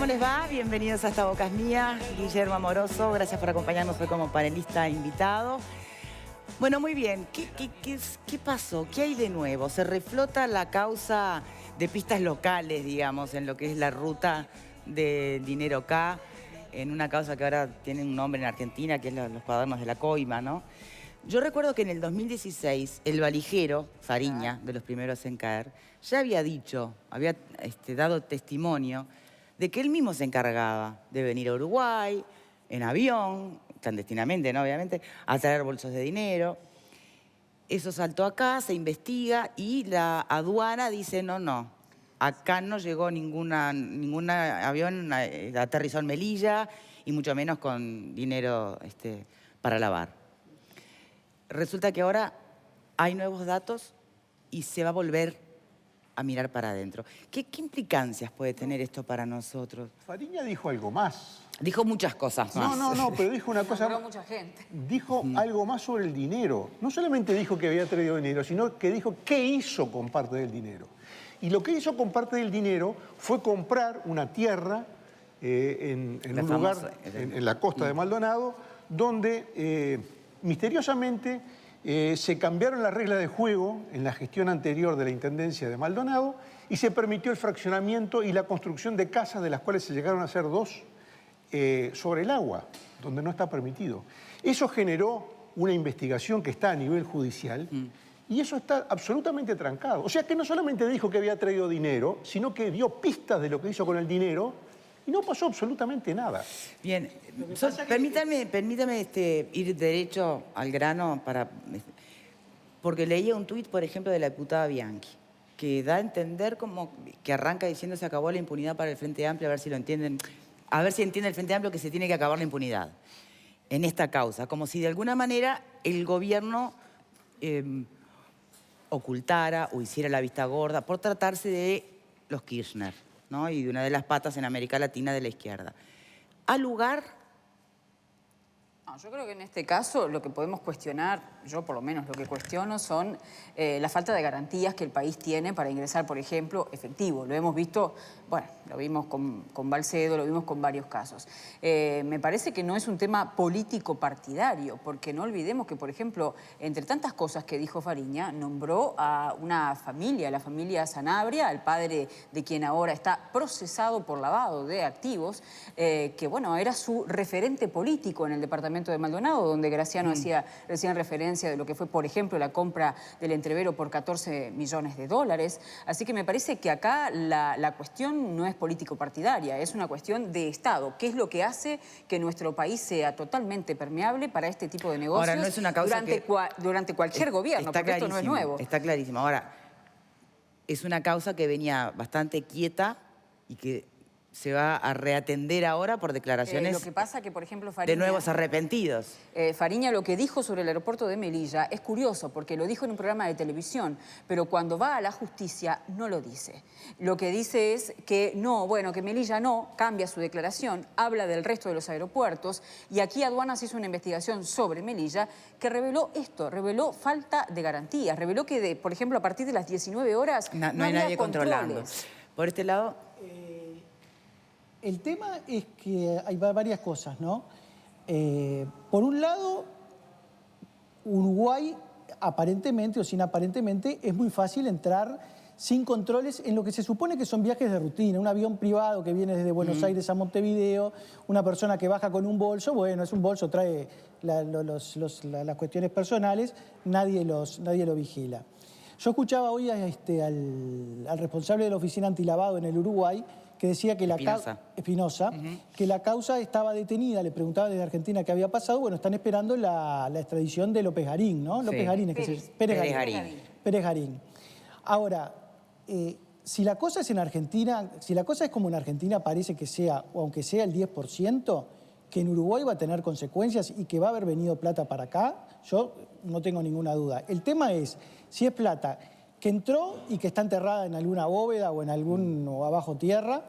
les va? Bienvenidos a Esta Boca es Mía. Guillermo Amoroso, gracias por acompañarnos hoy como panelista invitado. Bueno, muy bien. ¿Qué pasó? ¿Qué hay de nuevo? ¿Se reflota la causa de pistas locales, digamos, en lo que es la ruta del dinero K, en una causa que ahora tiene un nombre en Argentina, que es los cuadernos de la coima, ¿no? Yo recuerdo que en el 2016, el valijero, Fariña, de los primeros en caer, ya había dicho, había dado testimonio de que él mismo se encargaba de venir a Uruguay, en avión, clandestinamente, ¿no? Obviamente, a traer bolsos de dinero. Eso saltó acá, se investiga y la aduana dice, no, acá no llegó ningún avión, aterrizó en Melilla y mucho menos con dinero para lavar. Resulta que ahora hay nuevos datos y se va a volver a mirar para adentro. ¿Qué implicancias puede tener esto para nosotros? Fariña dijo algo más. Dijo muchas cosas más. No, pero dijo una cosa... Nombró mucha gente. Dijo algo más sobre el dinero. No solamente dijo que había traído dinero, sino que dijo qué hizo con parte del dinero. Y lo que hizo con parte del dinero fue comprar una tierra en un lugar, en la costa de Maldonado, donde misteriosamente se cambiaron las reglas de juego en la gestión anterior de la Intendencia de Maldonado y se permitió el fraccionamiento y la construcción de casas, de las cuales se llegaron a hacer dos, sobre el agua, donde no está permitido. Eso generó una investigación que está a nivel judicial y eso está absolutamente trancado. O sea que no solamente dijo que había traído dinero, sino que dio pistas de lo que hizo con el dinero y no pasó absolutamente nada. Bien, permítame ir derecho al grano porque leía un tuit, por ejemplo, de la diputada Bianchi, que da a entender como que arranca diciendo se acabó la impunidad para el Frente Amplio, a ver si lo entienden, a ver si entiende el Frente Amplio que se tiene que acabar la impunidad en esta causa, como si de alguna manera el gobierno ocultara o hiciera la vista gorda por tratarse de los Kirchner, ¿no? Y de una de las patas en América Latina de la izquierda. ¿Ha lugar? No, yo creo que en este caso lo que podemos cuestionar, yo por lo menos lo que cuestiono son la falta de garantías que el país tiene para ingresar, por ejemplo, efectivo. Lo hemos visto, bueno, lo vimos con Balcedo, lo vimos con varios casos. Me parece que no es un tema político partidario, porque no olvidemos que, por ejemplo, entre tantas cosas que dijo Fariña, nombró a una familia, la familia Sanabria, al padre de quien ahora está procesado por lavado de activos, que, bueno, era su referente político en el departamento de Maldonado, donde Graciano hacía recién referencia de lo que fue, por ejemplo, la compra del entrevero por 14 millones de dólares. Así que me parece que acá la cuestión no es político-partidaria, es una cuestión de Estado. ¿Qué es lo que hace que nuestro país sea totalmente permeable para este tipo de negocios? Ahora, no es una causa durante cualquier gobierno, porque esto no es nuevo. Está clarísimo. Ahora, es una causa que venía bastante quieta y que se va a reatender ahora por declaraciones lo que pasa que, por ejemplo, Fariña, de nuevos arrepentidos. Fariña lo que dijo sobre el aeropuerto de Melilla es curioso porque lo dijo en un programa de televisión, pero cuando va a la justicia no lo dice. Lo que dice es que no, bueno, que Melilla no, cambia su declaración, habla del resto de los aeropuertos y aquí Aduanas hizo una investigación sobre Melilla que reveló esto, reveló falta de garantías, reveló que, por ejemplo, a partir de las 19 horas no hay nadie controlando. Por este lado... El tema es que hay varias cosas, ¿no? Por un lado, Uruguay, aparentemente o sin aparentemente, es muy fácil entrar sin controles en lo que se supone que son viajes de rutina. Un avión privado que viene desde Buenos Aires a Montevideo, una persona que baja con un bolso, bueno, es un bolso, trae las cuestiones personales, nadie lo vigila. Yo escuchaba hoy al responsable de la oficina antilavado en el Uruguay, que decía que Espinosa, que la causa estaba detenida, le preguntaba desde Argentina qué había pasado, bueno, están esperando la extradición de López Garín, ¿no? Sí. López Garín, Pérez Garín. Ahora, si la cosa es en Argentina, si la cosa es como en Argentina parece que sea, o aunque sea el 10%, que en Uruguay va a tener consecuencias y que va a haber venido plata para acá, yo no tengo ninguna duda. El tema es, si es plata que entró y que está enterrada en alguna bóveda o en o abajo tierra,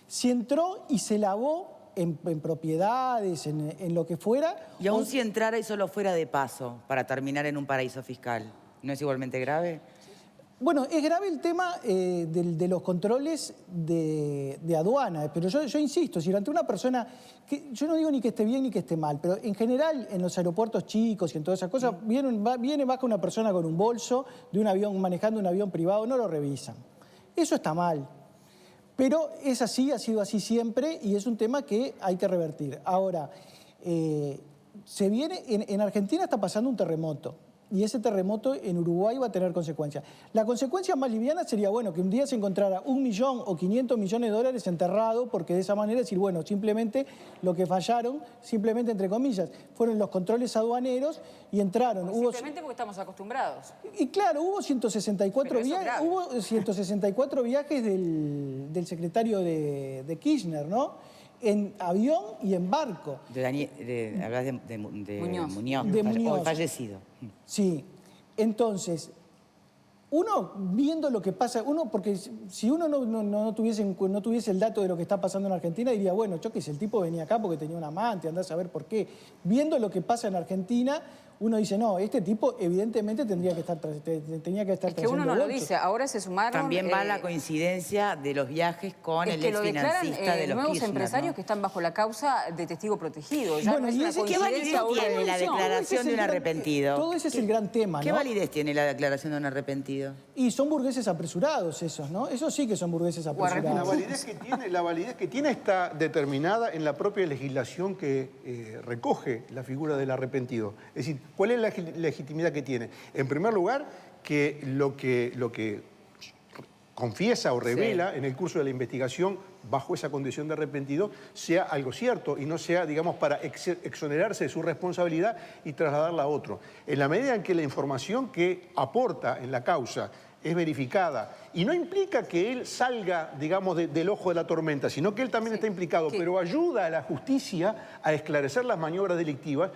si entró y se lavó en propiedades, en lo que fuera... Y aún si entrara y solo fuera de paso para terminar en un paraíso fiscal, ¿no es igualmente grave? Bueno, es grave el tema de los controles de aduana, pero yo insisto, si ante una persona, yo no digo ni que esté bien ni que esté mal, pero en general en los aeropuertos chicos y en todas esas cosas, baja una persona con un bolso de un avión, manejando un avión privado, no lo revisan. Eso está mal, pero es así, ha sido así siempre y es un tema que hay que revertir. Ahora, en Argentina está pasando un terremoto. Y ese terremoto en Uruguay va a tener consecuencias. La consecuencia más liviana sería, bueno, que un día se encontrara 1 millón o 500 millones de dólares enterrado, porque de esa manera decir, bueno, simplemente lo que fallaron, simplemente entre comillas, fueron los controles aduaneros y entraron. Simplemente porque estamos acostumbrados. Y claro, hubo 164 viajes del secretario de Kirchner, ¿no? En avión y en barco. Hablas de Muñoz. De Muñoz. Hoy fallecido. Sí. Entonces, uno viendo lo que pasa, porque si uno no tuviese el dato de lo que está pasando en Argentina, diría, bueno, yo qué sé, el tipo venía acá porque tenía un amante, andá a saber por qué. Viendo lo que pasa en Argentina, uno dice, no, este tipo evidentemente tenía que estar Es que uno no lo dice, ahora se sumaron... También va la coincidencia de los viajes con el ex financista de los nuevos Kirchner, empresarios, ¿no?, que están bajo la causa de testigo protegido. Ya Bueno, no es y una ese- ¿Qué validez coincidencia, tiene la evolución. declaración de un arrepentido? Todo ese es el gran tema, ¿Qué ¿no? validez tiene la declaración de un arrepentido? Y son burgueses apresurados esos, ¿no? Esos sí que son burgueses apresurados. La validez que tiene está determinada en la propia legislación que recoge la figura del arrepentido. Es decir, ¿cuál es la legitimidad que tiene? En primer lugar, que lo que confiesa o revela en el curso de la investigación bajo esa condición de arrepentido sea algo cierto y no sea, digamos, para exonerarse de su responsabilidad y trasladarla a otro. En la medida en que la información que aporta en la causa es verificada y no implica que él salga, digamos, del ojo de la tormenta, sino que él también está implicado, pero ayuda a la justicia a esclarecer las maniobras delictivas.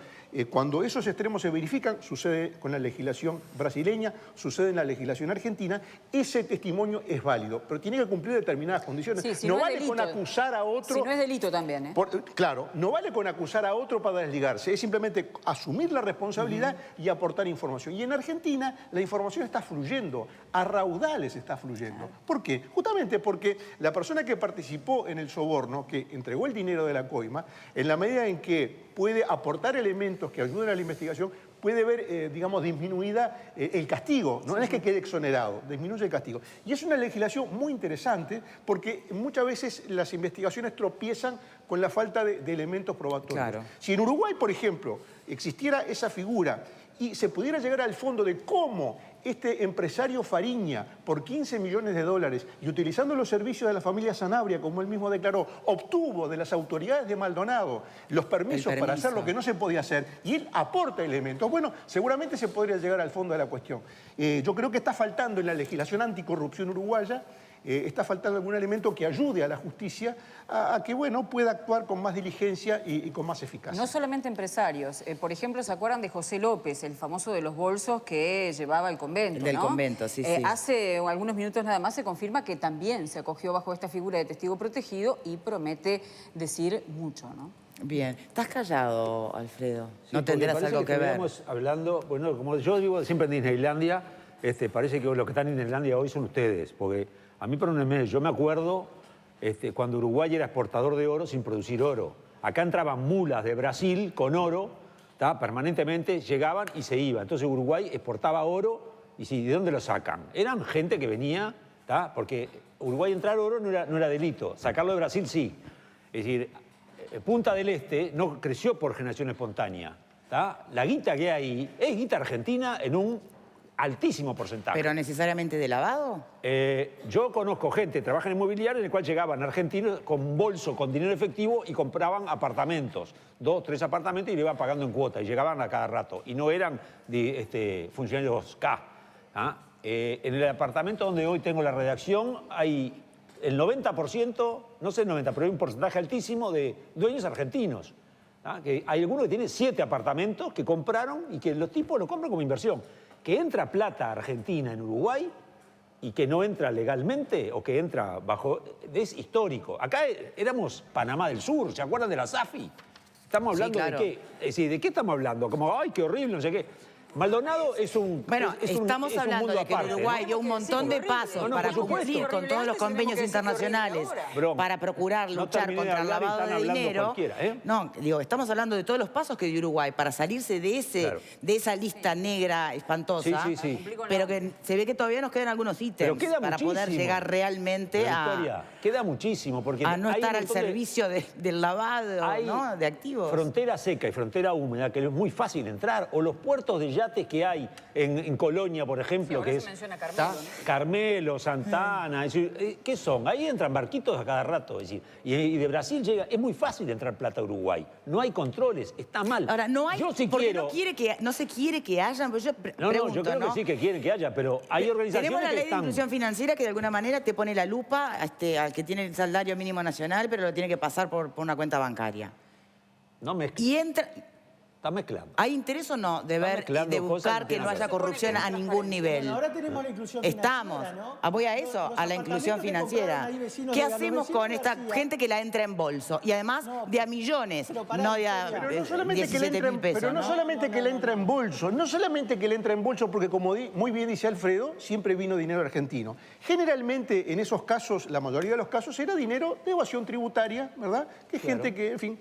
Cuando esos extremos se verifican, sucede con la legislación brasileña, sucede en la legislación argentina, ese testimonio es válido, pero tiene que cumplir determinadas condiciones. Sí, si no no es vale delito. con acusar a otro... Si no es delito también, ¿eh? Claro, no vale con acusar a otro para desligarse, es simplemente asumir la responsabilidad y aportar información. Y en Argentina la información está fluyendo, a raudales está fluyendo. ¿Por qué? Justamente porque la persona que participó en el soborno, que entregó el dinero de la coima, en la medida en que puede aportar elementos que ayuden a la investigación, puede ver, digamos, disminuida el castigo. No es que quede exonerado, disminuye el castigo. Y es una legislación muy interesante porque muchas veces las investigaciones tropiezan con la falta de elementos probatorios. Claro. Si en Uruguay, por ejemplo, existiera esa figura y se pudiera llegar al fondo de cómo este empresario Fariña, por 15 millones de dólares y utilizando los servicios de la familia Sanabria, como él mismo declaró, obtuvo de las autoridades de Maldonado los permisos para hacer lo que no se podía hacer y él aporta elementos, bueno, seguramente se podría llegar al fondo de la cuestión. Yo creo que está faltando en la legislación anticorrupción uruguaya, está faltando algún elemento que ayude a la justicia a que, bueno, pueda actuar con más diligencia y con más eficacia. No solamente empresarios. Por ejemplo, ¿se acuerdan de José López, el famoso de los bolsos que llevaba el convento? El del ¿no? convento, sí, sí. Hace algunos minutos nada más se confirma que también se acogió bajo esta figura de testigo protegido y promete decir mucho, ¿no? Bien. ¿Estás callado, Alfredo? Sí, ¿No tendrás porque algo parece que ver? Estamos hablando, bueno, como yo digo siempre en Disneylandia, parece que los que están en Disneylandia hoy son ustedes, porque a mí, perdónenme, yo me acuerdo cuando Uruguay era exportador de oro sin producir oro. Acá entraban mulas de Brasil con oro, permanentemente, llegaban y se iban. Entonces Uruguay exportaba oro y ¿de dónde lo sacan? Eran gente que venía, porque Uruguay entrar oro no era delito, sacarlo de Brasil sí. Es decir, Punta del Este no creció por generación espontánea. La guita que hay es guita argentina en un altísimo porcentaje. ¿Pero necesariamente de lavado? Yo conozco gente, trabaja en inmobiliario, en el cual llegaban argentinos con bolso, con dinero efectivo y compraban apartamentos, 2, 3 apartamentos y le iban pagando en cuota y llegaban a cada rato. Y no eran funcionarios K. En el apartamento donde hoy tengo la redacción hay el 90%, no sé el 90%, pero hay un porcentaje altísimo de dueños argentinos. Que hay algunos que tienen 7 apartamentos que compraron y que los tipos lo compran como inversión. Que entra plata argentina en Uruguay y que no entra legalmente o que entra bajo... Es histórico. Acá éramos Panamá del Sur, ¿se acuerdan de la SAFI? Estamos hablando de qué. Es decir, ¿de qué estamos hablando? Como, ay, qué horrible, no sé qué. Maldonado es un Bueno, estamos es un hablando mundo de que en aparte, Uruguay ¿no? dio un montón de pasos No, para por supuesto. cumplir con todos los convenios internacionales, Broma. para procurar No luchar terminé de contra el hablar y lavado están de hablando dinero. cualquiera, ¿eh? No, digo, estamos hablando de todos los pasos que dio Uruguay para salirse de Claro. de esa lista negra espantosa. Sí, sí, sí. Pero que se ve que todavía nos quedan algunos Pero ítems queda para poder muchísimo. llegar realmente Victoria, queda muchísimo porque a no hay un estar al montón de- servicio del lavado, hay ¿no? De activos. frontera seca y frontera húmeda, que es muy fácil entrar, o los puertos de yates que hay en Colonia, por ejemplo, Ahora que se es menciona Carmelo, ¿no? Carmelo, Santana, es decir, ¿qué son? Ahí entran barquitos a cada rato, es decir, y de Brasil llega, es muy fácil entrar plata a Uruguay, no hay controles, está mal. Ahora, no hay, yo sí porque quiero, no se quiere que hayan, pero yo no, pregunto, yo creo ¿no? que sí que quieren que haya, pero hay organizaciones Tenemos la que ley están... de inclusión financiera que de alguna manera te pone la lupa al que tiene el salario mínimo nacional, pero lo tiene que pasar por una cuenta bancaria. No mezcla, Y entra... está mezclando. ¿Hay interés o no de ver, mezclando de cosas buscar que que tienen no que haya ver. corrupción a ningún nivel? Bueno, ahora tenemos la inclusión Estamos. financiera, ¿no? Voy a eso, Los a la inclusión apartamentos que financiera. compraron ahí vecinos ¿Qué de los hacemos vecinos con de esta García? gente que la entra en bolso? Y además de a millones, Pero pará, no de a Victoria. Pero no solamente que le 17 entra, mil pesos, pero no ¿no? solamente que le entra en bolso, no solamente que le entra en bolso, porque como muy bien dice Alfredo, siempre vino dinero argentino. Generalmente en esos casos, la mayoría de los casos, era dinero de evasión tributaria, ¿verdad? Que gente que, en fin,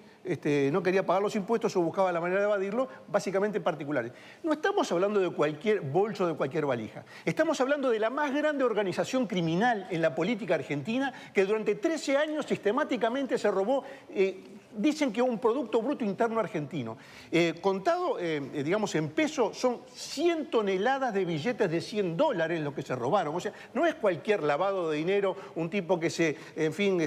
no quería pagar los impuestos o buscaba la manera de evadirlo, básicamente particulares. No estamos hablando de cualquier bolso, de cualquier valija. Estamos hablando de la más grande organización criminal en la política argentina, que durante 13 años sistemáticamente se robó... dicen que un Producto Bruto Interno argentino. Contado, digamos, en peso, son 100 toneladas de billetes de $100 lo que se robaron. O sea, no es cualquier lavado de dinero, un tipo que se, en fin,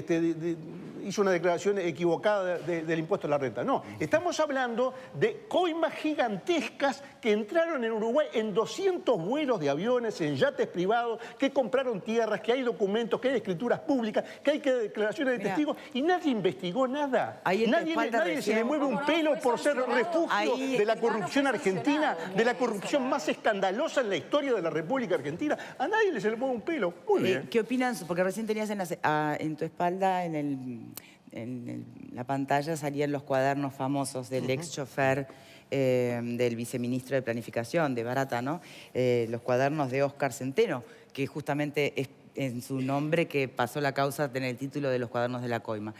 hizo una declaración equivocada del impuesto a la renta. No, estamos hablando de coimas gigantescas que entraron en Uruguay en 200 vuelos de aviones, en yates privados, que compraron tierras, que hay documentos, que hay escrituras públicas, que hay declaraciones de Mira, testigos, y nadie investigó nada. ahí en tu Nadie espalda se le recién- mueve un pelo por ser refugio Ahí- de la corrupción argentina, de la corrupción más escandalosa en la historia de la República Argentina. A nadie se le mueve un pelo. Muy bien. ¿Qué opinan? Porque recién tenías en tu espalda, la pantalla, salían los cuadernos famosos del ex chofer del viceministro de Planificación, de Barata, ¿no? Los cuadernos de Óscar Centeno, que justamente es en su nombre que pasó la causa a tener el título de los cuadernos de la coima.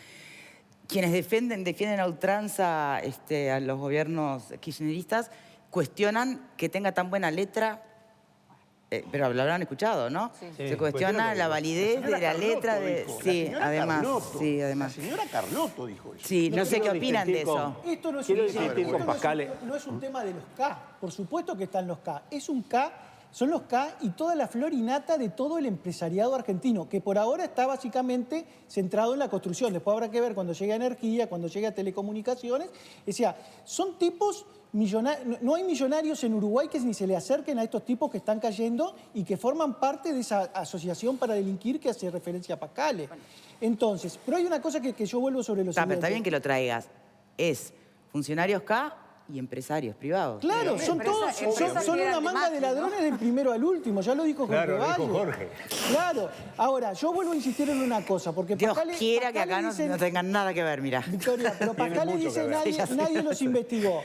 Quienes defienden a ultranza a los gobiernos kirchneristas cuestionan que tenga tan buena letra, pero lo habrán escuchado, ¿no? Sí. Se cuestiona la validez de la letra de... Sí, además. Sí, además. La señora Carlotto dijo eso. Sí, no sé qué quiero opinan de discutir eso. Esto no es, Quiero un, discutir esto con no Pascal. no es un tema de los K. Por supuesto que están los K. Es un K, son los K y toda la flor y nata de todo el empresariado argentino, que por ahora está básicamente centrado en la construcción. Después habrá que ver cuando llegue a energía, cuando llegue a telecomunicaciones. O sea, son tipos millonarios. No hay millonarios en Uruguay que ni se le acerquen a estos tipos que están cayendo y que forman parte de esa asociación para delinquir que hace referencia a Pascale. Entonces, pero hay una cosa que yo vuelvo sobre los Pero está bien que lo traigas. Es funcionarios K y empresarios privados. Claro, son todos, son una manga de ladrones del primero al último, ya lo dijo Jorge Claro, Valle. dijo Jorge. Claro. Ahora, yo vuelvo a insistir en una cosa, porque Dios Pascale- quiera que Pascale acá dicen- no tengan nada que ver, mira. Victoria, pero Tiene Pascal le mucho dice que ver. Sí, ya sé. nadie los investigó.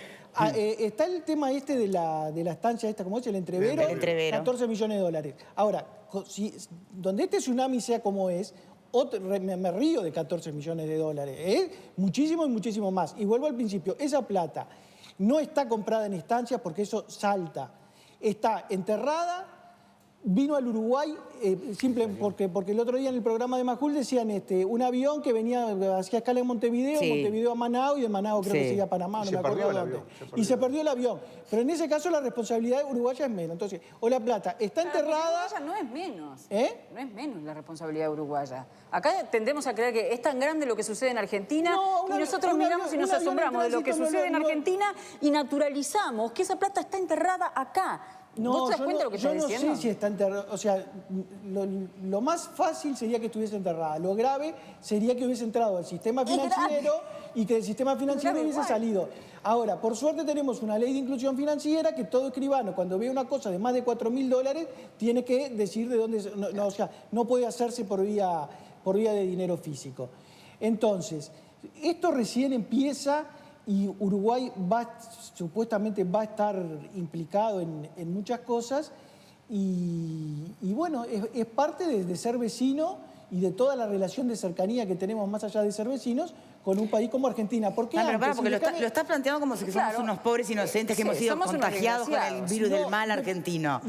Está el tema de la estancia esta, ¿cómo es? El entrevero. El entrevero. 14 millones de dólares. Ahora, donde este tsunami sea como es, me río de 14 millones de dólares. Muchísimo y muchísimo más. Y vuelvo al principio, esa plata no está comprada en estancias porque eso salta. Está enterrada. Vino al Uruguay porque el otro día en el programa de Majul decían un avión que venía, hacía escala en Montevideo, Sí. Montevideo a Manao y de Manao creo que se iba a Panamá, no Se me acuerdo perdió el dónde. avión, Y se perdió el avión. Pero en ese caso la responsabilidad uruguaya es menos. Entonces, o la plata está enterrada... Uruguaya no es menos. ¿Eh? No es menos la responsabilidad uruguaya. Acá tendemos a creer que es tan grande lo que sucede en Argentina No, y nosotros miramos y nos asombramos de lo que sucede en Argentina y naturalizamos que esa plata está enterrada acá. ¿Vos te das cuenta de lo que yo estás no diciendo? sé si está enterrada. O sea, lo más fácil sería que estuviese enterrada. Lo grave sería que hubiese entrado al sistema Es grave. financiero y que del sistema financiero grave hubiese igual. salido. Ahora, por suerte tenemos una ley de inclusión financiera que todo escribano, cuando ve una cosa de más de $4.000, tiene que decir de dónde... o sea, no puede hacerse por vía de dinero físico. Entonces, esto recién empieza y Uruguay supuestamente va a estar implicado en muchas cosas y bueno, es parte de ser vecino y de toda la relación de cercanía que tenemos más allá de ser vecinos con un país como Argentina. ¿Por qué pero antes? porque lo estás planteando como si somos unos pobres inocentes que hemos sido contagiados con el virus del mal argentino.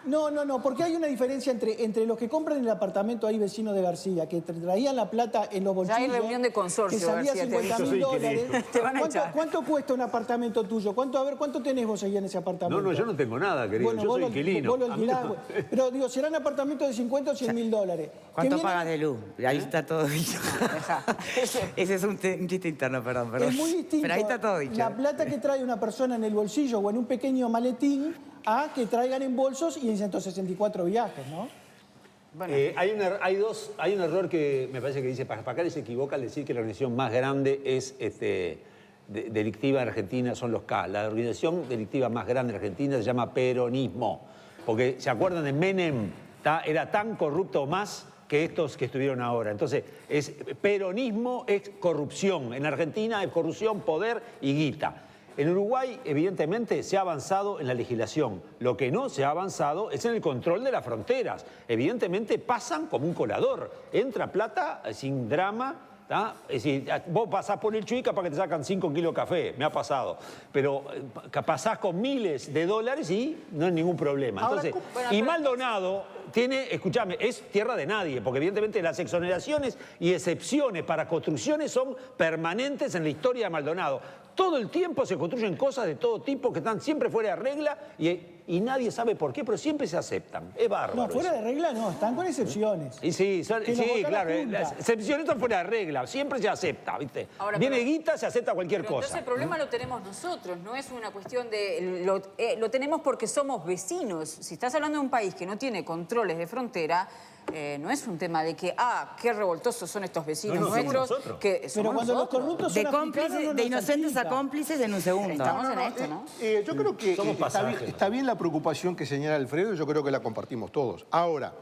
No, porque hay una diferencia entre los que compran el apartamento ahí vecino de García, que traían la plata en los bolsillos. Ya hay reunión de consorcio, que salía García, $50.000. Te van a echar. ¿Cuánto cuesta un apartamento tuyo? ¿Cuánto tenés vos ahí en ese apartamento? No, yo no tengo nada, querido. Bueno, yo soy inquilino. Vos lo alquilás, pero digo, serán apartamentos de 50 o 100 mil dólares. ¿Cuánto pagas de luz? Ahí está todo dicho. Ese es un chiste interno, perdón. Es muy distinto pero ahí está todo dicho. la plata que trae una persona en el bolsillo o en un pequeño maletín a que traigan en bolsos y en 164 viajes, ¿no? Bueno. Hay un error que me parece que dice Pascale se equivoca al decir que la organización más grande es delictiva en Argentina son los K. La organización delictiva más grande en Argentina se llama peronismo. Porque, ¿se acuerdan de Menem? Era tan corrupto o más que estos que estuvieron ahora. Entonces, peronismo es corrupción. En Argentina es corrupción, poder y guita. En Uruguay, evidentemente, se ha avanzado en la legislación. Lo que no se ha avanzado es en el control de las fronteras. Evidentemente, pasan como un colador. Entra plata sin drama. Es decir, vos pasás por el Chuy capaz que te sacan 5 kilos de café, me ha pasado. Pero pasás con miles de dólares y no hay ningún problema. Entonces, y Maldonado tiene, escúchame, es tierra de nadie, porque evidentemente las exoneraciones y excepciones para construcciones son permanentes en la historia de Maldonado. Todo el tiempo se construyen cosas de todo tipo que están siempre fuera de regla y nadie sabe por qué, pero siempre se aceptan. Es bárbaro. No, fuera de regla no, están con excepciones. Y sí, claro, las excepciones están fuera de regla, siempre se acepta, ¿viste? Ahora, viene guita, se acepta cualquier cosa. Entonces el problema lo tenemos nosotros, no es una cuestión de... Lo tenemos porque somos vecinos. Si estás hablando de un país que no tiene controles de frontera, no es un tema de que, qué revoltosos son estos vecinos nuestros. Pero cuando los corruptos son africanos, de inocentes a cómplices en un segundo. Estamos en esto, ¿no? Yo creo que está bien la preocupación que señala Alfredo, yo creo que la compartimos todos. Ahora,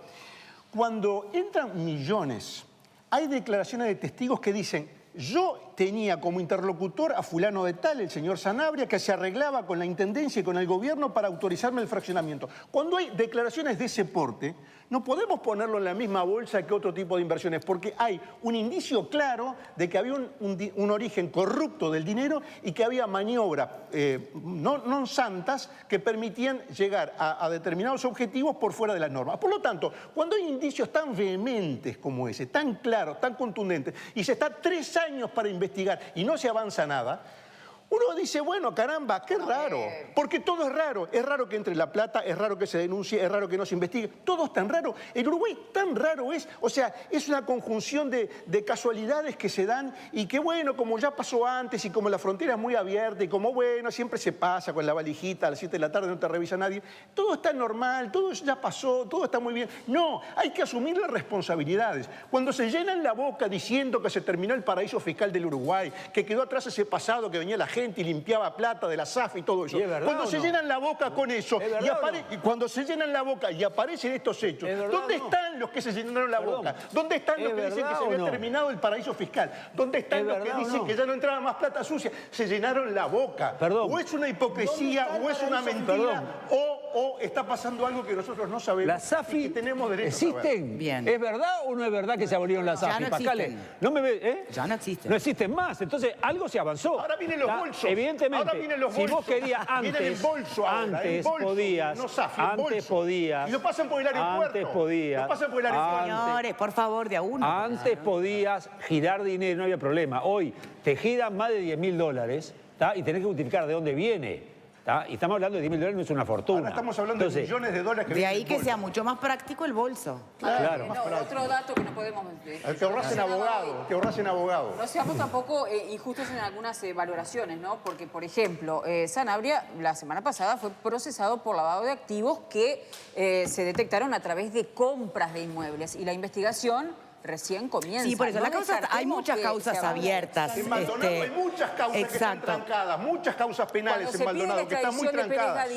cuando entran millones, hay declaraciones de testigos que dicen: yo tenía como interlocutor a fulano de tal, el señor Sanabria, que se arreglaba con la Intendencia y con el gobierno para autorizarme el fraccionamiento. Cuando hay declaraciones de ese porte, no podemos ponerlo en la misma bolsa que otro tipo de inversiones, porque hay un indicio claro de que había un origen corrupto del dinero y que había maniobras no santas que permitían llegar a determinados objetivos por fuera de las normas. Por lo tanto, cuando hay indicios tan vehementes como ese, tan claros, tan contundentes, y se está 3 años para investigar y no se avanza nada, uno dice, bueno, caramba, qué raro, porque todo es raro. Es raro que entre la plata, es raro que se denuncie, es raro que no se investigue. Todo es tan raro. En Uruguay tan raro es. O sea, es una conjunción de casualidades que se dan y que, bueno, como ya pasó antes y como la frontera es muy abierta y como, bueno, siempre se pasa con la valijita a las 7 de la tarde, no te revisa nadie. Todo está normal, todo ya pasó, todo está muy bien. No, hay que asumir las responsabilidades. Cuando se llenan la boca diciendo que se terminó el paraíso fiscal del Uruguay, que quedó atrás ese pasado que venía la gente y limpiaba plata de la SAF y todo eso. Cuando se llenan la boca con eso y cuando se llenan la boca y aparecen estos hechos, ¿dónde están los que se llenaron la boca? ¿Dónde están los que dicen que se había terminado el paraíso fiscal? ¿Dónde están los que dicen que ya no entraba más plata sucia? Se llenaron la boca. O es una hipocresía, o es una mentira, o está pasando algo que nosotros no sabemos. Las SAFI y que tenemos derecho existen. a saber. Bien. ¿Es verdad o no es verdad que se abrieron las SAFI? Ya no existen. ¿No me ve, Ya no existen. No existen más. Entonces, algo se avanzó. Ahora vienen los bolsos. Evidentemente, ahora vienen los si bolsos. vos querías Vienen en antes, bolso ahora, en bolso, podías, no SAFI, en antes bolso. podías. Y lo pasan por el aeropuerto. Antes podías. Lo pasan por el aeropuerto. Señores, por favor, de a uno. Antes podías girar dinero, no había problema. Hoy te giran más de $10.000 y tenés que justificar de dónde viene. Y estamos hablando de $10.000, no es una fortuna. Ahora estamos hablando de millones de dólares que De vienen ahí en que bolso. sea mucho más práctico el bolso. Claro. Otro dato que no podemos... Te ahorras en abogado, te ahorras en abogado. No seamos tampoco injustos en algunas valoraciones, ¿no? Porque, por ejemplo, Sanabria la semana pasada fue procesado por lavado de activos que se detectaron a través de compras de inmuebles. Y la investigación recién comienza. Sí, por eso, No hay descartemos muchas que causas se avance. abiertas. En Maldonado hay muchas causas que están trancadas, muchas causas penales en Maldonado que están muy trancadas.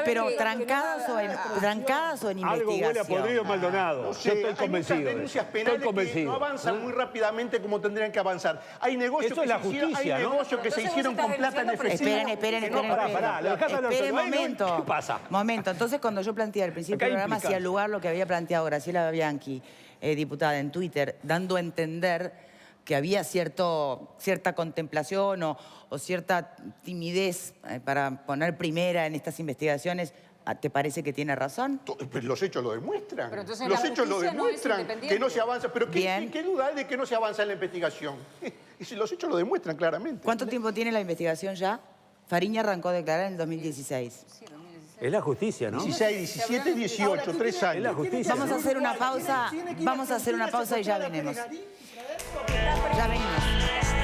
Pero trancadas o en Algo huele a investigación. podrido en Maldonado. No Yo sé, estoy hay convencido. muchas denuncias Estoy penales que convencido. no avanzan muy rápidamente como tendrían que avanzar. Hay negocios Eso que es la se hicieron, justicia, hay ¿no? negocios que se Entonces hicieron vos con estás plata en denunciando efectivo. Esperen. Pará, la Casa de los Esperen un Ortega. momento. ¿Qué pasa? Momento. Entonces, cuando yo planteé al principio Acá del hay programa, hacía implicancia. lugar lo que había planteado Graciela Bianchi, diputada en Twitter, dando a entender que había cierta contemplación o cierta timidez para poner primera en estas investigaciones. ¿Te parece que tiene razón? Pero los hechos lo demuestran. Pero entonces Los la hechos lo justicia no es demuestran independiente. que no se avanza. Pero Bien. ¿qué duda hay de que no se avanza en la investigación? Y si los hechos lo demuestran claramente. ¿Cuánto tiempo tiene la investigación ya? Fariña arrancó a declarar en el 2016. Es la justicia, ¿no? 16, 17, 18, 3 años. Es la justicia. Vamos a hacer una pausa. Vamos a hacer una pausa y ya venimos. Ya venimos.